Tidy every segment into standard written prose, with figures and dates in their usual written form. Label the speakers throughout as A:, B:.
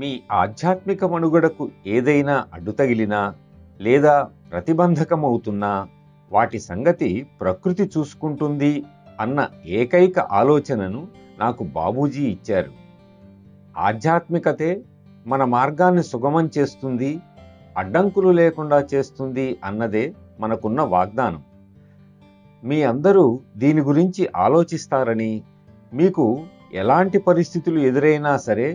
A: మీ ఆధ్యాత్మిక మనుగడకు ఏదైనా అడ్డు తగిలినా లేదా ప్రతిబంధకమవుతున్నా వాటి సంగతి ప్రకృతి చూసుకుంటుంది అన్న ఏకైక ఆలోచనను నాకు బాబూజీ ఇచ్చారు. ఆధ్యాత్మికతే మన మార్గాన్ని సుగమం చేస్తుంది, అడ్డంకులు లేకుండా చేస్తుంది అన్నదే మనకున్న వాగ్దానం. మీ అందరూ దీని గురించి ఆలోచిస్తారని, మీకు ఎలాంటి పరిస్థితులు ఎదురైనా సరే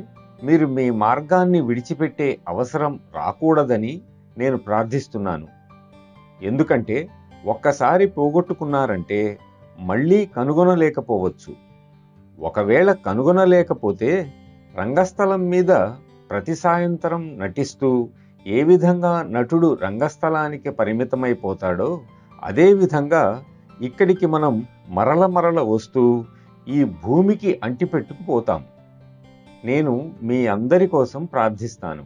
A: మీరు మీ మార్గాన్ని విడిచిపెట్టే అవసరం రాకూడదని నేను ప్రార్థిస్తున్నాను. ఎందుకంటే ఒక్కసారి పోగొట్టుకున్నారంటే మళ్ళీ కనుగొనలేకపోవచ్చు. ఒకవేళ కనుగొనలేకపోతే రంగస్థలం మీద ప్రతి సాయంత్రం నటిస్తూ ఏ విధంగా నటుడు రంగస్థలానికి పరిమితమైపోతాడో అదేవిధంగా ఇక్కడికి మనం మరల వస్తూ ఈ భూమికి అంటిపెట్టుకుపోతాం. నేను మీ అందరి కోసం ప్రార్థిస్తాను.